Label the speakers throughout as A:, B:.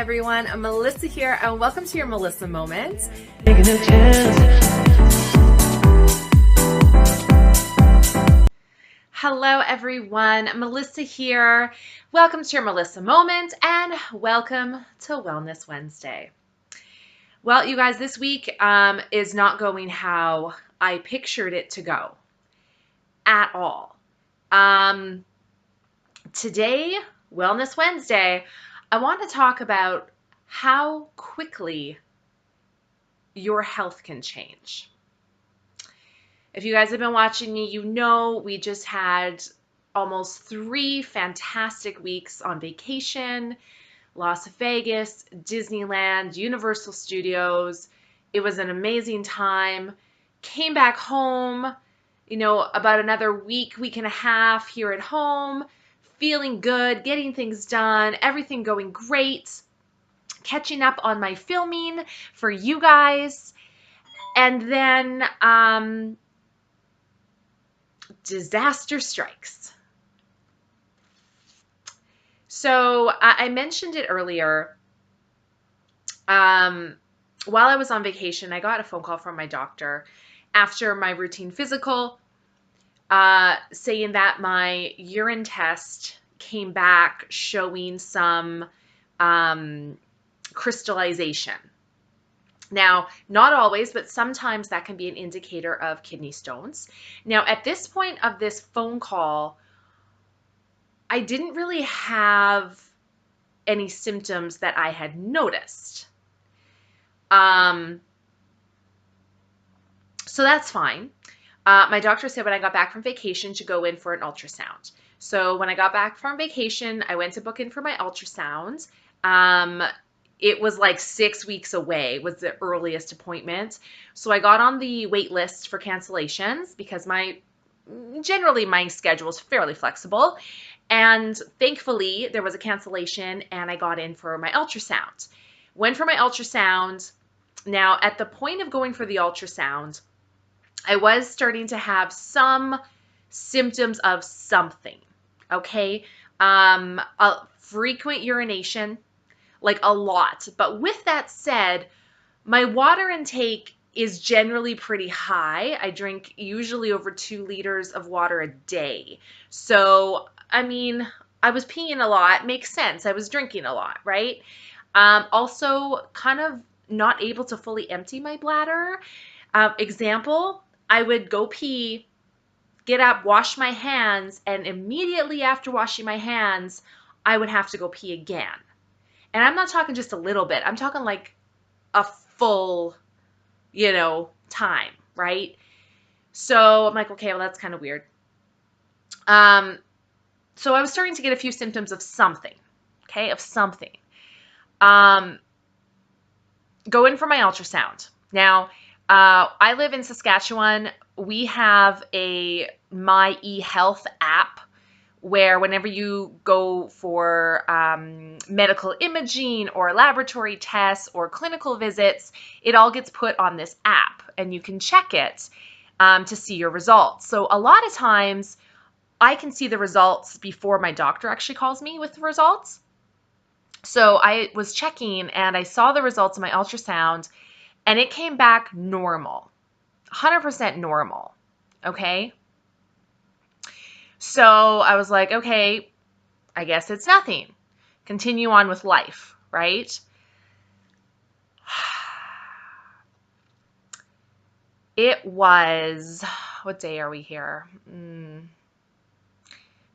A: everyone, I'm Melissa here and welcome to your Melissa Moment. Hello everyone, Melissa here. Welcome to your Melissa Moment and welcome to Wellness Wednesday. Well, you guys, this week is not going how I pictured it to go at all. Today, Wellness Wednesday, I want to talk about how quickly your health can change. If you guys have been watching me, you know we just had almost 3 fantastic weeks on vacation. Las Vegas, Disneyland, Universal Studios. It was an amazing time. Came back home, about another week and a half here at home, feeling good, getting things done, everything going great, catching up on my filming for you guys. And then disaster strikes. So I mentioned it earlier. While I was on vacation, I got a phone call from my doctor after my routine physical, saying that my urine test came back showing some crystallization. Now, not always, but sometimes that can be an indicator of kidney stones. Now, at this point of this phone call, I didn't really have any symptoms that I had noticed. So that's fine. My doctor said when I got back from vacation to go in for an ultrasound. So when I got back from vacation, I went to book in for my ultrasound. It was like 6 weeks away was the earliest appointment. So I got on the wait list for cancellations because generally my schedule is fairly flexible. And thankfully there was a cancellation and I got in for my ultrasound. Went for my ultrasound. Now at the point of going for the ultrasound, I was starting to have some symptoms of something, okay? A frequent urination, like a lot. But with that said, my water intake is generally pretty high. I drink usually over 2 liters of water a day. So, I was peeing a lot. Makes sense. I was drinking a lot, right? Also, kind of not able to fully empty my bladder. Example, I would go pee, get up, wash my hands, and immediately after washing my hands, I would have to go pee again. And I'm not talking just a little bit. I'm talking like a full, time, right? So I'm like, okay, well, that's kind of weird. So I was starting to get a few symptoms of something, okay, of something. Go in for my ultrasound. Now, I live in Saskatchewan. We have a My eHealth app where whenever you go for medical imaging or laboratory tests or clinical visits, it all gets put on this app and you can check it to see your results. So a lot of times I can see the results before my doctor actually calls me with the results. So I was checking and I saw the results of my ultrasound and it came back normal, 100% normal, okay? So I was like, okay, I guess it's nothing. Continue on with life, right? It was, what day are we here?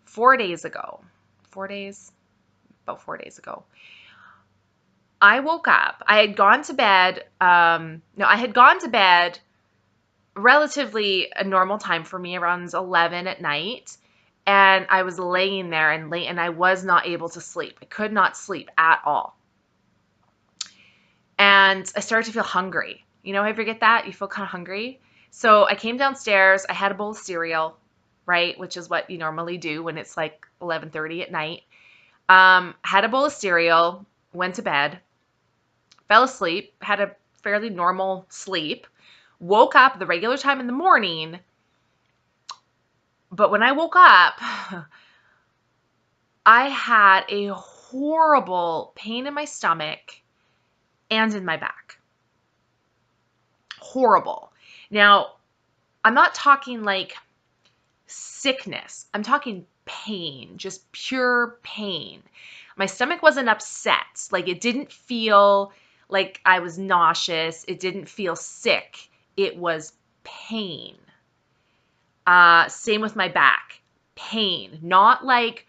A: 4 days ago. 4 days? About 4 days ago. I woke up. I had gone to bed. I had gone to bed relatively a normal time for me, around 11 at night. And I was laying there and I was not able to sleep. I could not sleep at all. And I started to feel hungry. Ever get that? You feel kind of hungry. So I came downstairs. I had a bowl of cereal, right? Which is what you normally do when it's like 11:30 at night. Had a bowl of cereal, went to bed, fell asleep, had a fairly normal sleep, woke up the regular time in the morning. But when I woke up, I had a horrible pain in my stomach and in my back. Horrible. Now, I'm not talking like sickness. I'm talking pain, just pure pain. My stomach wasn't upset. Like, it didn't feel like I was nauseous. It didn't feel sick. It was pain. Same with my back. Pain. Not like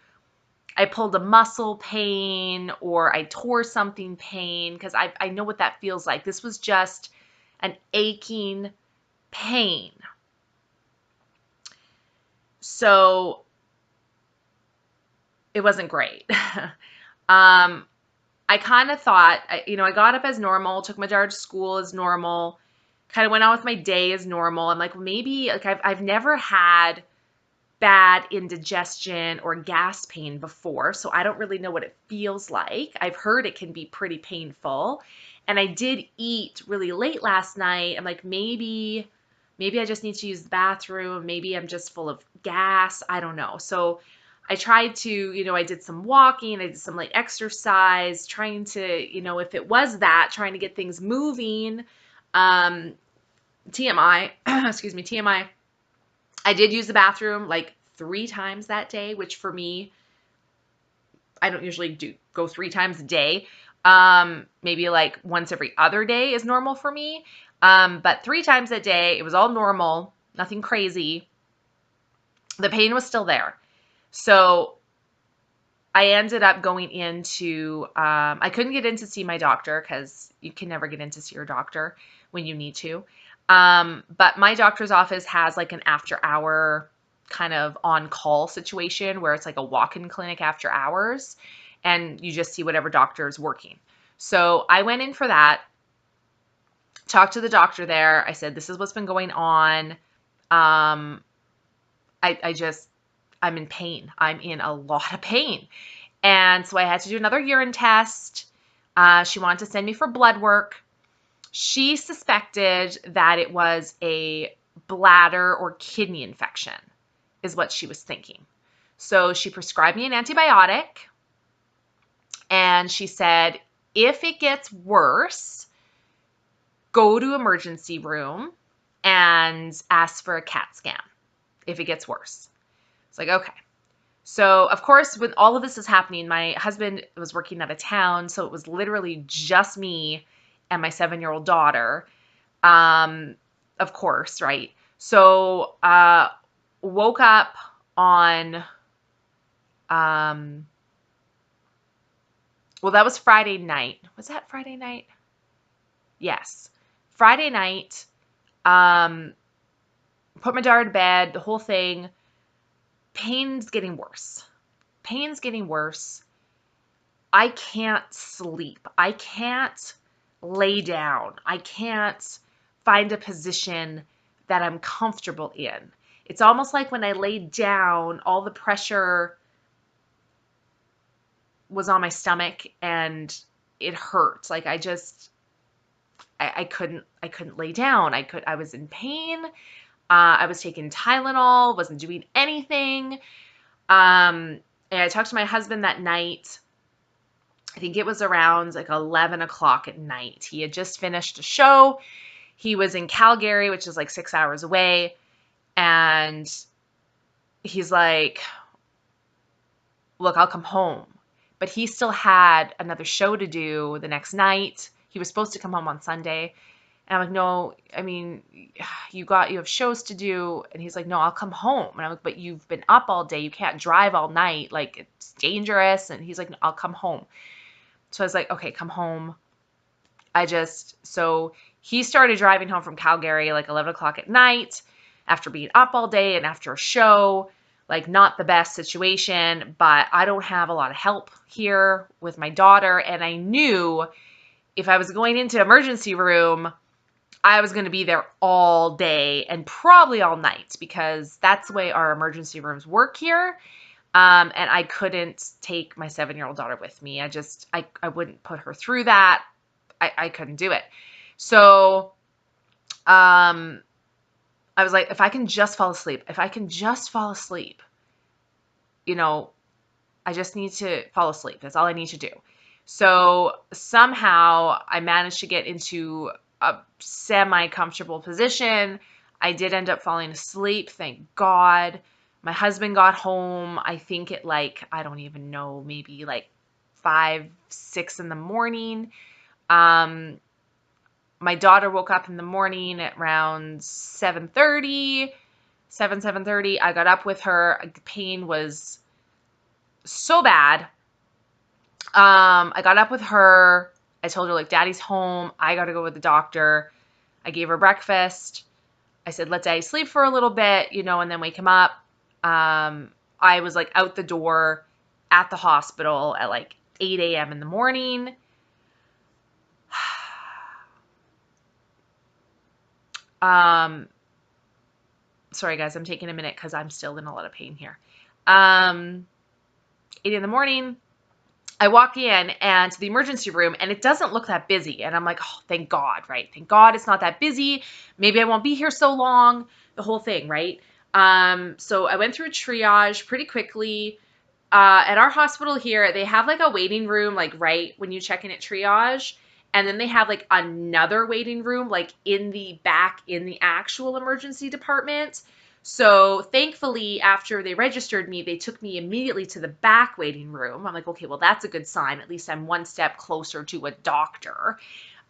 A: I pulled a muscle pain or I tore something pain, because I know what that feels like. This was just an aching pain. So it wasn't great. I kind of thought, I got up as normal, took my daughter to school as normal, kind of went on with my day as normal. I'm like, well, maybe like I've never had bad indigestion or gas pain before, so I don't really know what it feels like. I've heard it can be pretty painful. And I did eat really late last night. I'm like, maybe I just need to use the bathroom. Maybe I'm just full of gas. I don't know. So I tried to, I did some walking, I did some like exercise, trying to, if it was that, trying to get things moving. TMI, excuse me, TMI. I did use the bathroom like 3 times that day, which for me, I don't usually go 3 times a day. Maybe like once every other day is normal for me. But 3 times a day, it was all normal, nothing crazy. The pain was still there. So I ended up going into, I couldn't get in to see my doctor because you can never get in to see your doctor when you need to. But my doctor's office has like an after hour kind of on call situation where it's like a walk-in clinic after hours and you just see whatever doctor is working. So I went in for that, talked to the doctor there. I said, this is what's been going on. I'm in pain. I'm in a lot of pain. And so I had to do another urine test. She wanted to send me for blood work. She suspected that it was a bladder or kidney infection, is what she was thinking. So she prescribed me an antibiotic. And she said, if it gets worse, go to emergency room and ask for a CAT scan if it gets worse. It's like, okay. So, of course, when all of this is happening, my husband was working out of town, so it was literally just me and my 7-year-old daughter, of course, right? So, woke up on, well, that was Friday night. Was that Friday night? Yes. Friday night, put my daughter to bed, the whole thing. Pain's getting worse. Pain's getting worse. I can't sleep. I can't lay down. I can't find a position that I'm comfortable in. It's almost like when I laid down, all the pressure was on my stomach and it hurt. Like I couldn't lay down. I was in pain. I was taking Tylenol, wasn't doing anything. And I talked to my husband that night. I think it was around like 11 o'clock at night. He had just finished a show. He was in Calgary, which is like 6 hours away. And he's like, look, I'll come home. But he still had another show to do the next night. He was supposed to come home on Sunday. And I'm like, no, I mean, you have shows to do. And he's like, no, I'll come home. And I'm like, but you've been up all day. You can't drive all night. Like, it's dangerous. And he's like, no, I'll come home. So I was like, okay, come home. So he started driving home from Calgary like 11 o'clock at night after being up all day and after a show. Like, not the best situation, but I don't have a lot of help here with my daughter. And I knew if I was going into emergency room, I was going to be there all day and probably all night because that's the way our emergency rooms work here. And I couldn't take my 7-year-old daughter with me. I wouldn't put her through that. I couldn't do it. So, I was like, if I can just fall asleep, I just need to fall asleep. That's all I need to do. So somehow I managed to get into a semi-comfortable position. I did end up falling asleep, thank God. My husband got home, I think at like, I don't even know, maybe like 5, 6 in the morning. My daughter woke up in the morning at around 7:30. 7:30. I got up with her. The pain was so bad. I got up with her. I told her, like, Daddy's home. I got to go with the doctor. I gave her breakfast. I said, let Daddy sleep for a little bit, and then wake him up. I was like out the door at the hospital at like 8 a.m. in the morning. Sorry guys, I'm taking a minute because I'm still in a lot of pain here. 8 in the morning, I walk in and to the emergency room and it doesn't look that busy. And I'm like, oh, thank God, right? Thank God it's not that busy. Maybe I won't be here so long, the whole thing, right? So I went through triage pretty quickly. At our hospital here, they have like a waiting room, like right when you check in at triage. And then they have like another waiting room, like in the back in the actual emergency department. So thankfully, after they registered me, they took me immediately to the back waiting room. I'm like, okay, well, that's a good sign. At least I'm one step closer to a doctor.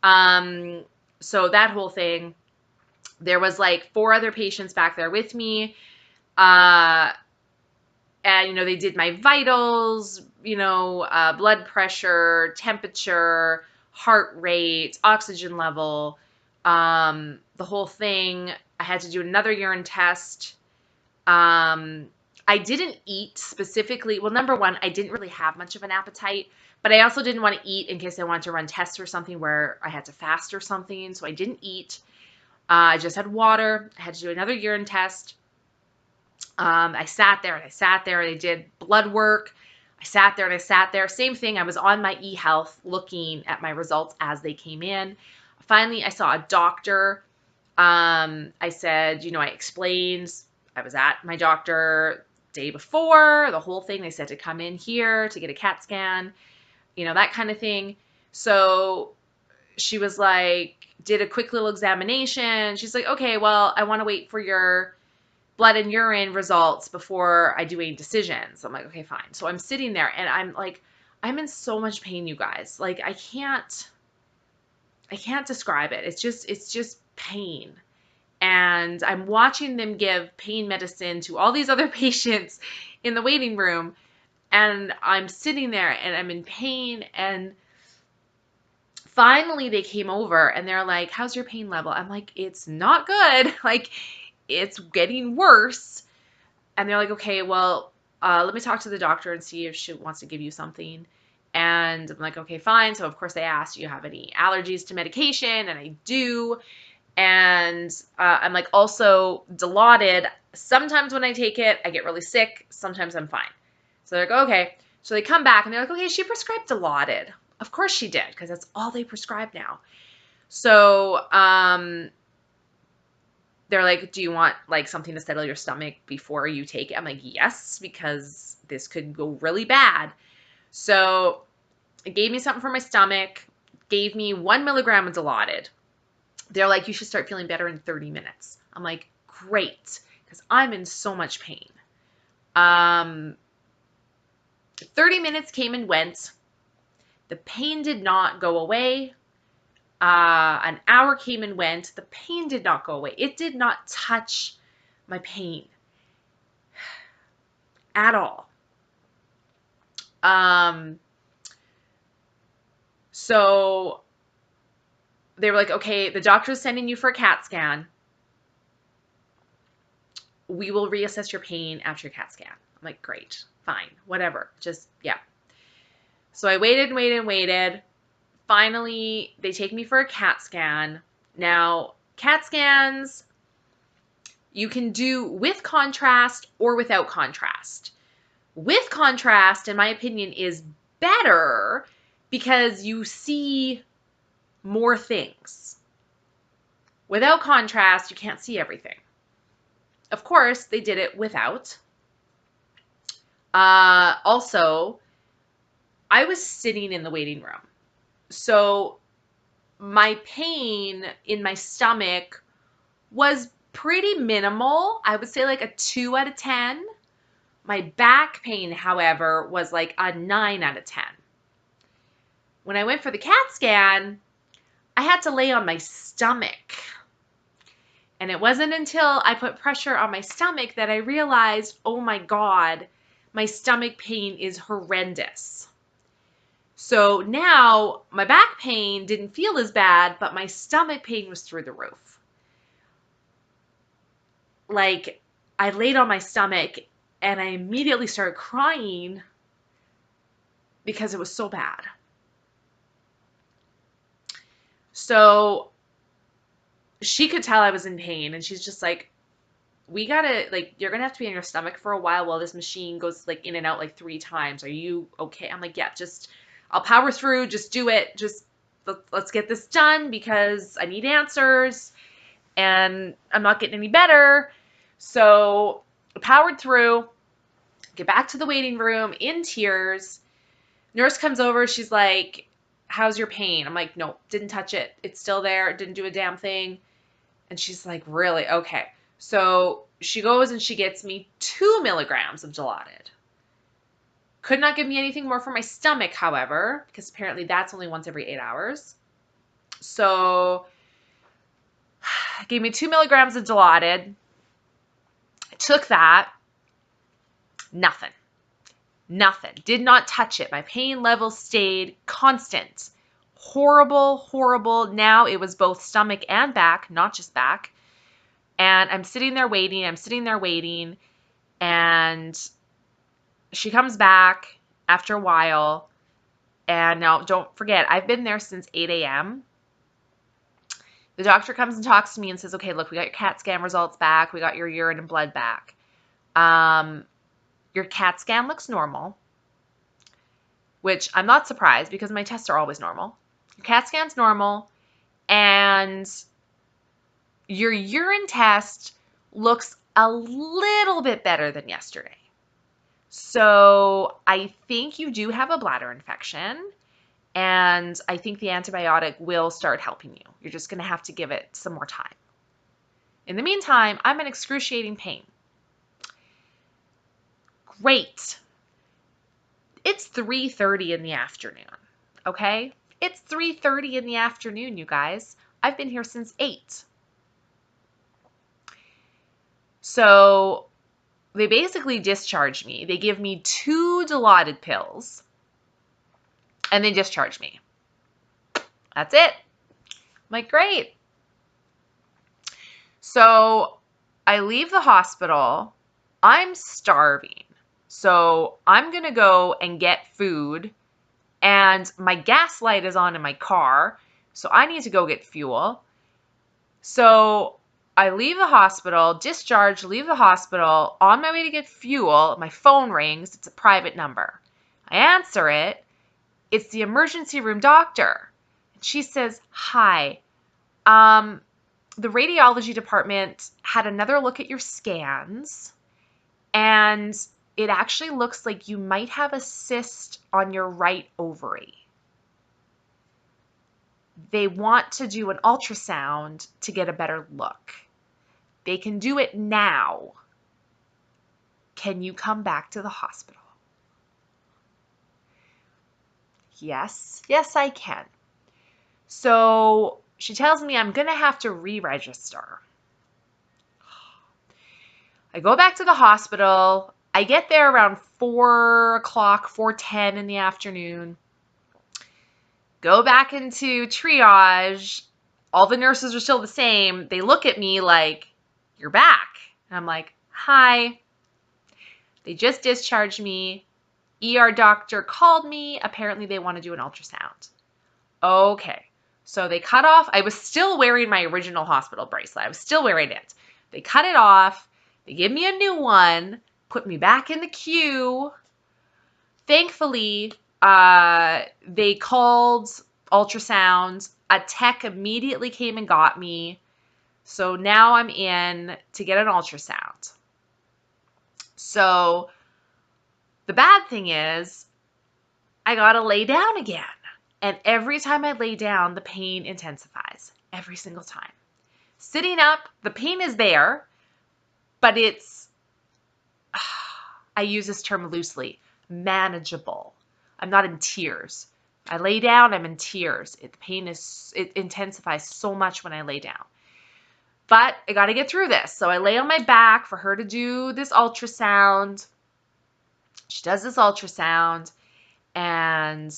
A: So that whole thing, there was like 4 other patients back there with me. And, they did my vitals, blood pressure, temperature, heart rate, oxygen level, the whole thing. I had to do another urine test. I didn't eat specifically. Well, number one, I didn't really have much of an appetite, but I also didn't want to eat in case I wanted to run tests or something where I had to fast or something. So I didn't eat. I just had water. I had to do another urine test. I sat there and I sat there. They did blood work. I sat there and I sat there. Same thing. I was on my eHealth looking at my results as they came in. Finally, I saw a doctor. I said, I explained I was at my doctor day before, the whole thing. They said to come in here to get a CAT scan, that kind of thing. So she was like, did a quick little examination. She's like, okay, well, I want to wait for your blood and urine results before I do any decisions. I'm like, okay, fine. So I'm sitting there and I'm like, I'm in so much pain, you guys. Like, I can't describe it. It's just pain. And I'm watching them give pain medicine to all these other patients in the waiting room. And I'm sitting there and I'm in pain. And finally they came over and they're like, how's your pain level? I'm like, it's not good. Like, it's getting worse. And they're like, okay, well, let me talk to the doctor and see if she wants to give you something. And I'm like, okay, fine. So of course they asked, do you have any allergies to medication? And I do. And I'm like also Dilaudid. Sometimes when I take it, I get really sick. Sometimes I'm fine. So they're like, okay. So they come back and they're like, okay, she prescribed Dilaudid. Of course she did, because that's all they prescribe now. So they're like, do you want like something to settle your stomach before you take it? I'm like, yes, because this could go really bad. So it gave me something for my stomach, gave me 1 milligram of Dilaudid. They're like, you should start feeling better in 30 minutes. I'm like, great, because I'm in so much pain. 30 minutes came and went. The pain did not go away. An hour came and went. The pain did not go away. It did not touch my pain at all. So they were like, okay, the doctor's sending you for a CAT scan. We will reassess your pain after your CAT scan. I'm like, great, fine, whatever. Just, yeah. So I waited and waited and waited. Finally, they take me for a CAT scan. Now, CAT scans, you can do with contrast or without contrast. With contrast, in my opinion, is better because you see more things. Without contrast, you can't see everything. Of course, they did it without. Also, I was sitting in the waiting room. So my pain in my stomach was pretty minimal. I would say like a 2 out of 10. My back pain, however, was like a 9 out of 10. When I went for the CAT scan, I had to lay on my stomach. And it wasn't until I put pressure on my stomach that I realized, oh my God, my stomach pain is horrendous. So now my back pain didn't feel as bad, but my stomach pain was through the roof. Like, I laid on my stomach and I immediately started crying because it was so bad. So she could tell I was in pain, and she's just like, we gotta, like, you're gonna have to be on your stomach for a while this machine goes like in and out like 3 times. Are you okay? I'm like, yeah, just, I'll power through, just do it. Just, let's get this done because I need answers and I'm not getting any better. So I powered through, get back to the waiting room in tears. Nurse comes over. She's like, how's your pain? I'm like, no, didn't touch it. It's still there. It didn't do a damn thing. And she's like, really? Okay. So she goes and she gets me 2 milligrams of Dilaudid. Could not give me anything more for my stomach, however, because apparently that's only once every 8 hours. So gave me 2 milligrams of Dilaudid. I took that. Nothing. Did not touch it. My pain level stayed constant. Horrible, horrible. Now it was both stomach and back, not just back. And I'm sitting there waiting. And she comes back after a while. And now don't forget, I've been there since 8 a.m. The doctor comes and talks to me and says, okay, look, we got your CAT scan results back. We got your urine and blood back. Your CAT scan looks normal, which I'm not surprised because my tests are always normal. Your CAT scan's normal, and your urine test looks a little bit better than yesterday. So I think you do have a bladder infection, and I think the antibiotic will start helping you. You're just going to have to give it some more time. In the meantime, I'm in excruciating pain. Great. It's 3:30 in the afternoon, okay? It's 3:30 in the afternoon, you guys. I've been here since 8. So they basically discharge me. They give me 2 Dilaudid pills, and they discharge me. That's it. I'm like, great. So I leave the hospital. I'm starving. So I'm going to go and get food, and my gas light is on in my car, so I need to go get fuel. So I leave the hospital, discharge, leave the hospital, on my way to get fuel. My phone rings. It's a private number. I answer it. It's the emergency room doctor. She says, hi, the radiology department had another look at your scans, and it actually looks like you might have a cyst on your right ovary. They want to do an ultrasound to get a better look. They can do it now. Can you come back to the hospital? Yes, I can. So she tells me I'm going to have to re-register. I go back to the hospital. I get there around 4 o'clock, 4:10 in the afternoon. Go back into triage. All the nurses are still the same. They look at me like, you're back. And I'm like, hi. They just discharged me. ER doctor called me. Apparently they want to do an ultrasound. Okay. So they cut off. I was still wearing my original hospital bracelet. I was still wearing it. They cut it off. They give me a new one, put me back in the queue. Thankfully, they called ultrasound. A tech immediately came and got me. So now I'm in to get an ultrasound. So The bad thing is I got to lay down again. And every time I lay down, the pain intensifies every single time. Sitting up, the pain is there, but it's, I use this term loosely, manageable. I'm not in tears. I lay down, I'm in tears. The pain it intensifies so much when I lay down. But I got to get through this. So I lay on my back for her to do this ultrasound. She does this ultrasound and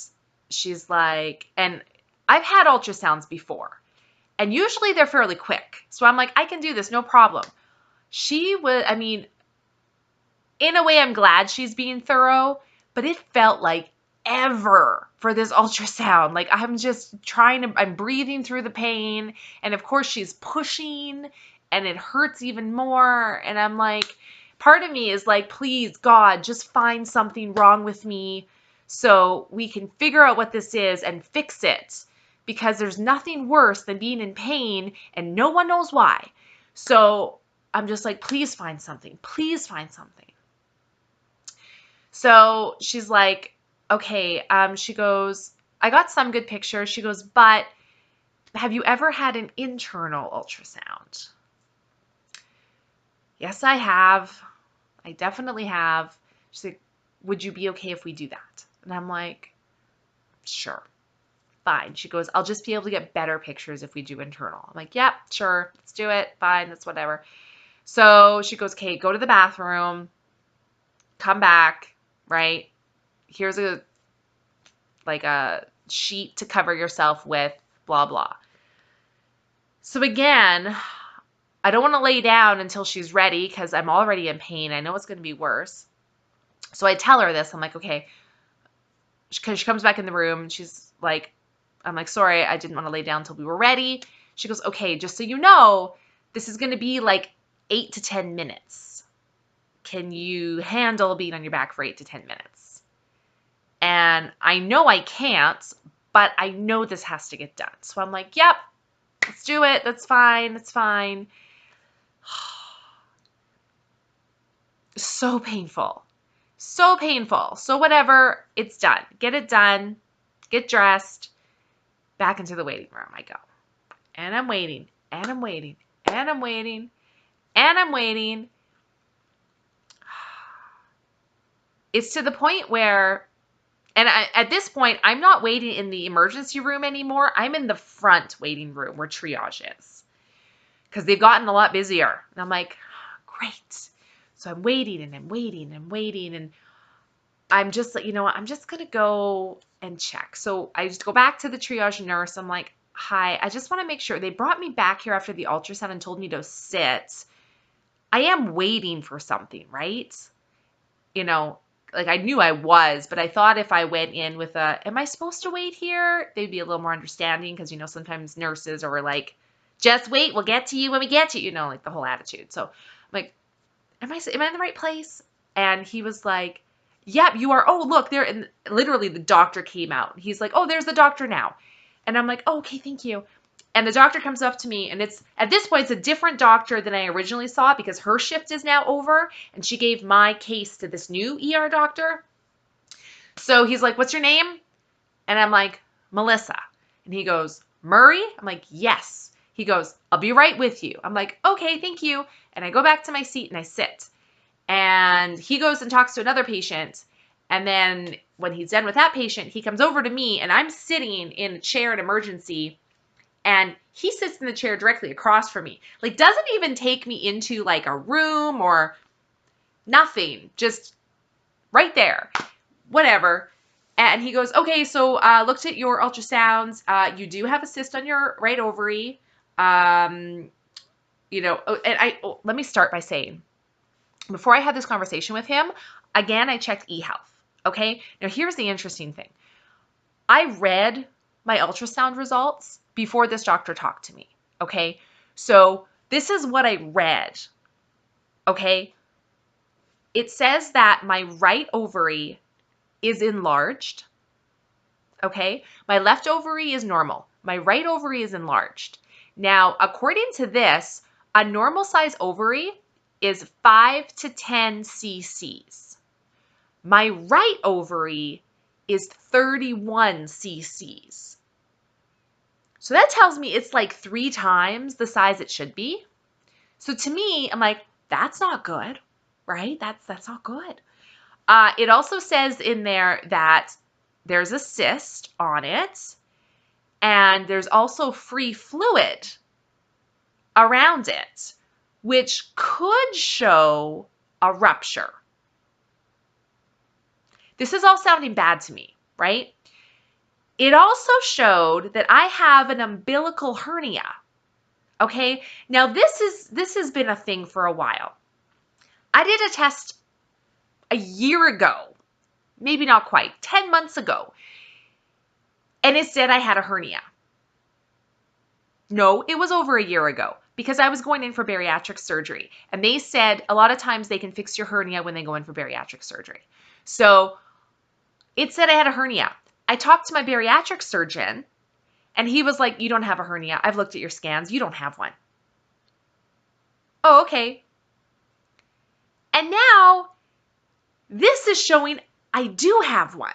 A: she's like, and I've had ultrasounds before and usually they're fairly quick. So I'm like, I can do this, no problem. She was, I mean, in a way, I'm glad she's being thorough, but it felt like ever for this ultrasound. Like I'm just I'm breathing through the pain. And of course she's pushing and it hurts even more. And I'm like, part of me is like, please God, just find something wrong with me so we can figure out what this is and fix it. Because there's nothing worse than being in pain and no one knows why. So I'm just like, please find something. Please find something. So she's like, okay, she goes, I got some good pictures. She goes, but have you ever had an internal ultrasound? Yes, I have. I definitely have. She's like, would you be okay if we do that? And I'm like, sure, fine. She goes, I'll just be able to get better pictures if we do internal. I'm like, yep, sure, let's do it. Fine, that's whatever. So she goes, okay, go to the bathroom, come back, right? Here's a sheet to cover yourself with, blah, blah. So again, I don't want to lay down until she's ready because I'm already in pain. I know it's going to be worse. So I tell her this. I'm like, okay, because she comes back in the room and she's like, I'm like, sorry, I didn't want to lay down until we were ready. She goes, okay, just so you know, this is going to be like 8 to 10 minutes. Can you handle being on your back for 8 to 10 minutes? And I know I can't, but I know this has to get done. So I'm like, yep, let's do it. That's fine. That's fine. So painful. So painful. So whatever, it's done. Get it done. Get dressed. Back into the waiting room I go. And I'm waiting. And I'm waiting. And I'm waiting. And I'm waiting. It's to the point where, and at this point, I'm not waiting in the emergency room anymore. I'm in the front waiting room where triage is. Because they've gotten a lot busier. And I'm like, great. So I'm waiting and I'm waiting and waiting. And I'm just like, you know what? I'm just going to go and check. So I just go back to the triage nurse. I'm like, hi, I just want to make sure. They brought me back here after the ultrasound and told me to sit. I am waiting for something, right? You know, like I knew I was, but I thought if I went in with am I supposed to wait here? They'd be a little more understanding because, you know, sometimes nurses are like, just wait, we'll get to you when we get to you, you know, like the whole attitude. So I'm like, am I in the right place? And he was like, yep, you are. Oh, look, there. And literally the doctor came out. He's like, oh, there's the doctor now. And I'm like, oh, okay, thank you. And the doctor comes up to me, and it's at this point, it's a different doctor than I originally saw because her shift is now over, and she gave my case to this new ER doctor. So he's like, what's your name? And I'm like, Melissa. And he goes, Murray? I'm like, yes. He goes, I'll be right with you. I'm like, okay, thank you. And I go back to my seat and I sit. And he goes and talks to another patient. And then when he's done with that patient, he comes over to me and I'm sitting in a chair in emergency. And he sits in the chair directly across from me. Like, doesn't even take me into like a room or nothing. Just right there. Whatever. And he goes, okay, so looked at your ultrasounds. You do have a cyst on your right ovary. You know, let me start by saying, before I had this conversation with him, again, I checked eHealth. Okay. Now here's the interesting thing. I read my ultrasound results before this doctor talked to me. Okay. So this is what I read. Okay. It says that my right ovary is enlarged. Okay. My left ovary is normal. My right ovary is enlarged. Now, according to this, a normal size ovary is 5 to 10 cc's. My right ovary is 31 cc's. So that tells me it's like 3 times the size it should be. So to me, I'm like, that's not good, right? That's not good. It also says in there that there's a cyst on it, and there's also free fluid around it, which could show a rupture. This is all sounding bad to me, right? It also showed that I have an umbilical hernia. Okay, now this has been a thing for a while. I did a test a year ago, maybe not quite, 10 months ago, and it said I had a hernia. No, it was over a year ago because I was going in for bariatric surgery, and they said a lot of times they can fix your hernia when they go in for bariatric surgery. So it said I had a hernia. I talked to my bariatric surgeon, and he was like, you don't have a hernia. I've looked at your scans. You don't have one. Oh, okay. And now this is showing I do have one.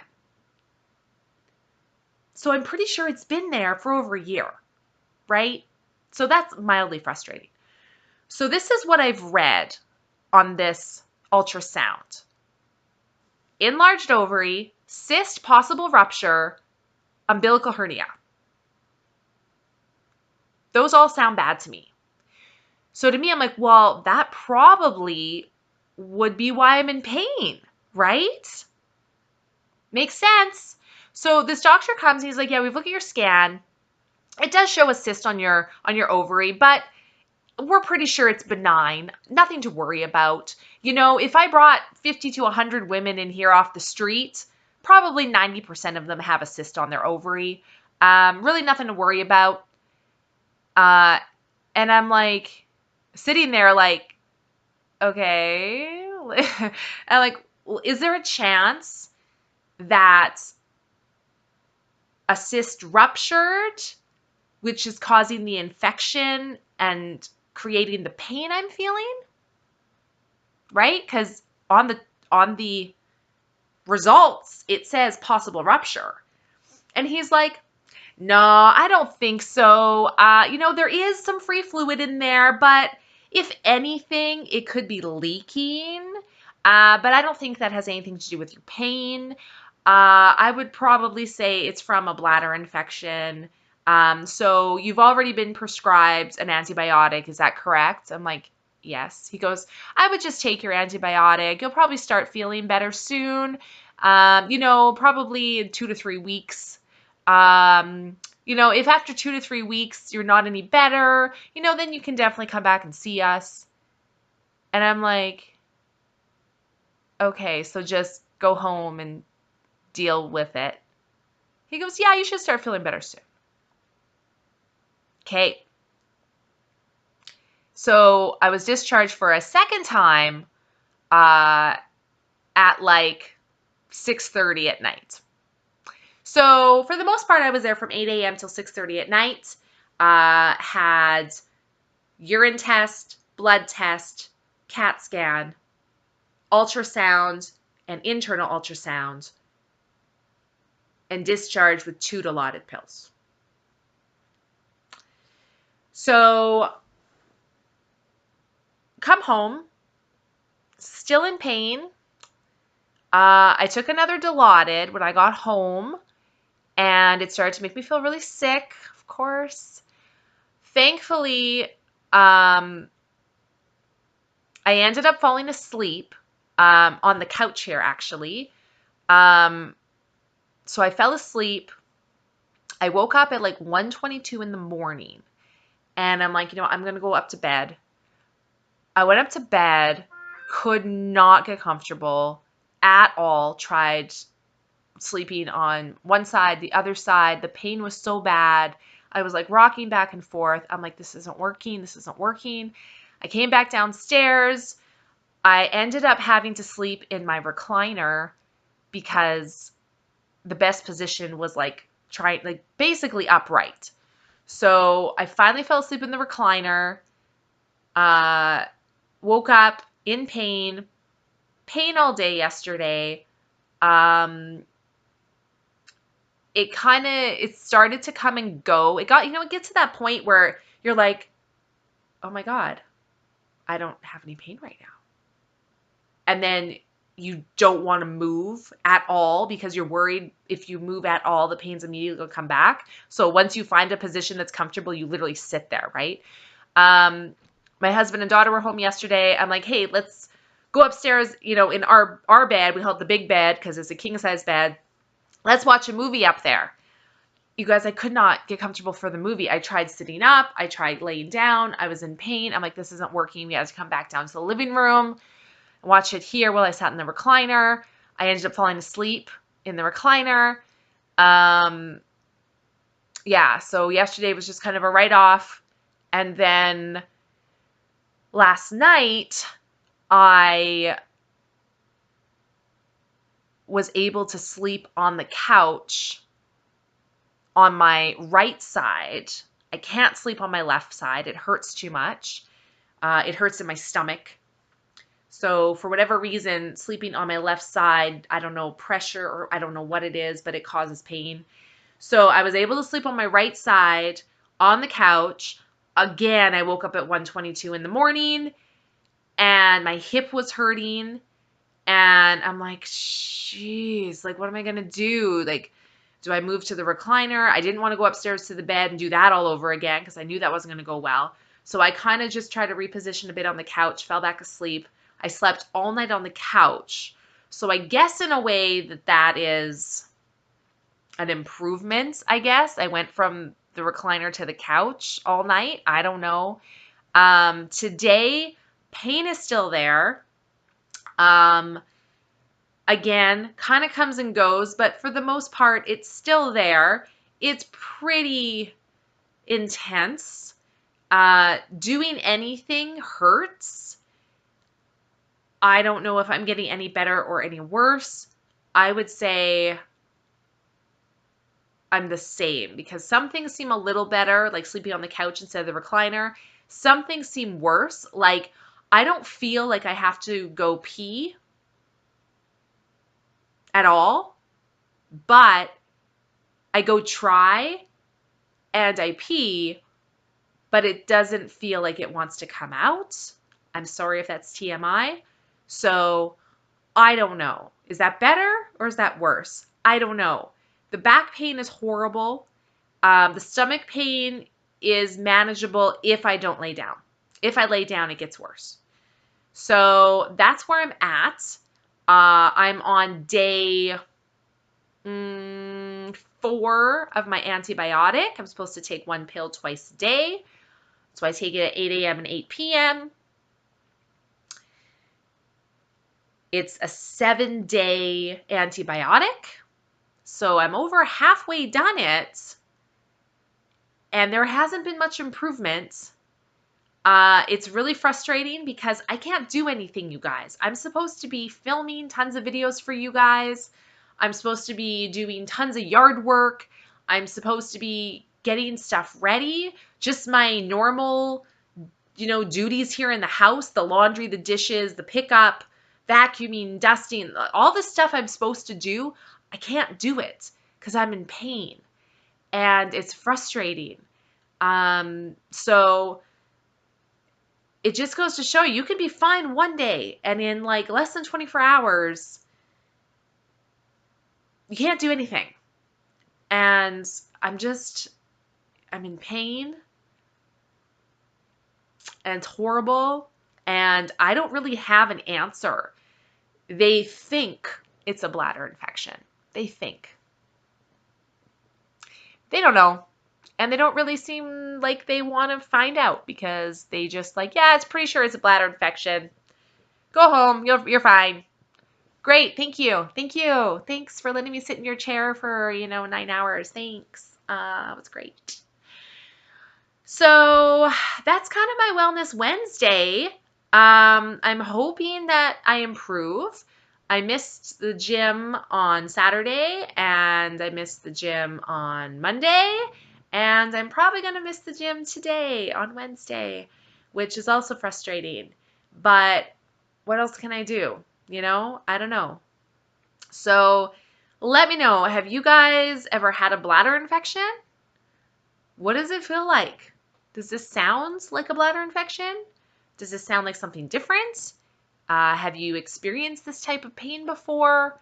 A: So I'm pretty sure it's been there for over a year, right? So that's mildly frustrating. So this is what I've read on this ultrasound. Enlarged ovary, cyst, possible rupture, umbilical hernia. Those all sound bad to me. So to me, I'm like, well, that probably would be why I'm in pain, right? Makes sense. So this doctor comes and he's like, yeah, we've looked at your scan. It does show a cyst on your ovary, but we're pretty sure it's benign. Nothing to worry about. You know, if I brought 50 to 100 women in here off the street, probably 90% of them have a cyst on their ovary. Really nothing to worry about. And I'm like sitting there like, okay. And like, is there a chance that a cyst ruptured, which is causing the infection and creating the pain I'm feeling? Right? Because on the results, it says possible rupture. And he's like, no, I don't think so. There is some free fluid in there, but if anything, it could be leaking. But I don't think that has anything to do with your pain. I would probably say it's from a bladder infection. So you've already been prescribed an antibiotic. Is that correct? I'm like, yes. He goes, I would just take your antibiotic. You'll probably start feeling better soon. Probably in 2 to 3 weeks. If after 2 to 3 weeks you're not any better, then you can definitely come back and see us. And I'm like, okay, so just go home and deal with it. He goes, yeah, you should start feeling better soon. Okay. So I was discharged for a second time at like 6:30 at night. So for the most part, I was there from 8 a.m. till 6:30 at night. Had urine test, blood test, CAT scan, ultrasound, and internal ultrasound, and discharged with 2 Dilaudid pills. So come home, still in pain. I took another Dilaudid when I got home, and it started to make me feel really sick, of course. Thankfully, I ended up falling asleep on the couch here, actually. So I fell asleep. I woke up at like 1:22 in the morning, and I'm like, I'm going to go up to bed. I went up to bed, could not get comfortable at all, tried sleeping on one side, the other side. The pain was so bad. I was like rocking back and forth. I'm like, this isn't working. This isn't working. I came back downstairs. I ended up having to sleep in my recliner because the best position was basically upright. So I finally fell asleep in the recliner. Woke up in pain all day yesterday. It started to come and go. It gets to that point where you're like, oh my God, I don't have any pain right now. And then you don't want to move at all because you're worried if you move at all, the pain's immediately going to come back. So once you find a position that's comfortable, you literally sit there, right? My husband and daughter were home yesterday. I'm like, hey, let's go upstairs, in our bed. We call it the big bed because it's a king size bed. Let's watch a movie up there. You guys, I could not get comfortable for the movie. I tried sitting up. I tried laying down. I was in pain. I'm like, this isn't working. We had to come back down to the living room and watch it here while I sat in the recliner. I ended up falling asleep in the recliner. Yeah, so yesterday was just kind of a write-off. And then last night, I was able to sleep on the couch on my right side. I can't sleep on my left side. It hurts too much. It hurts in my stomach. So for whatever reason, sleeping on my left side, I don't know, pressure or I don't know what it is, but it causes pain. So I was able to sleep on my right side on the couch. Again, I woke up at 1:22 in the morning and my hip was hurting. And I'm like, jeez, like, what am I going to do? Like, do I move to the recliner? I didn't want to go upstairs to the bed and do that all over again because I knew that wasn't going to go well. So I kind of just tried to reposition a bit on the couch, fell back asleep. I slept all night on the couch. So I guess in a way that is an improvement, I guess. I went from the recliner to the couch all night. I don't know. Today, pain is still there. Again, kind of comes and goes, but for the most part, it's still there. It's pretty intense. Doing anything hurts. I don't know if I'm getting any better or any worse. I would say I'm the same because some things seem a little better, like sleeping on the couch instead of the recliner. Some things seem worse, like I don't feel like I have to go pee at all, but I go try and I pee, but it doesn't feel like it wants to come out. I'm sorry if that's TMI. So I don't know. Is that better or is that worse? I don't know. The back pain is horrible. The stomach pain is manageable if I don't lay down. If I lay down, it gets worse. So that's where I'm at. I'm on day 4 of my antibiotic. I'm supposed to take 1 pill twice a day. So I take it at 8 a.m. and 8 p.m. It's a 7-day antibiotic. So I'm over halfway done it. And there hasn't been much improvement. It's really frustrating because I can't do anything, you guys. I'm supposed to be filming tons of videos for you guys. I'm supposed to be doing tons of yard work. I'm supposed to be getting stuff ready. Just my normal, duties here in the house, the laundry, the dishes, the pickup, vacuuming, dusting, all the stuff I'm supposed to do. I can't do it because I'm in pain and it's frustrating. So it just goes to show you can be fine one day and in like less than 24 hours, you can't do anything. And I'm in pain and it's horrible. And I don't really have an answer. They think it's a bladder infection. They think. They don't know. And they don't really seem like they want to find out because they just like, yeah, it's pretty sure it's a bladder infection. Go home. You're fine. Great. Thank you. Thank you. Thanks for letting me sit in your chair for, 9 hours. Thanks. It was great. So that's kind of my Wellness Wednesday. I'm hoping that I improve. I missed the gym on Saturday and I missed the gym on Monday. And I'm probably going to miss the gym today on Wednesday, which is also frustrating. But what else can I do? I don't know. So let me know, have you guys ever had a bladder infection? What does it feel like? Does this sound like a bladder infection? Does this sound like something different? Have you experienced this type of pain before?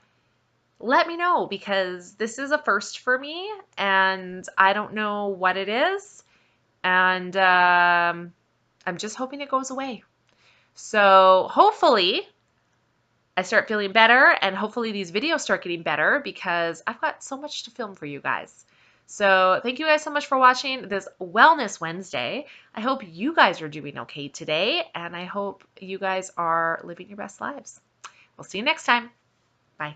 A: Let me know, because this is a first for me and I don't know what it is. And I'm just hoping it goes away. So hopefully I start feeling better, and hopefully these videos start getting better, because I've got so much to film for you guys. So thank you guys so much for watching this Wellness Wednesday. I hope you guys are doing okay today, and I hope you guys are living your best lives. We'll see you next time. Bye.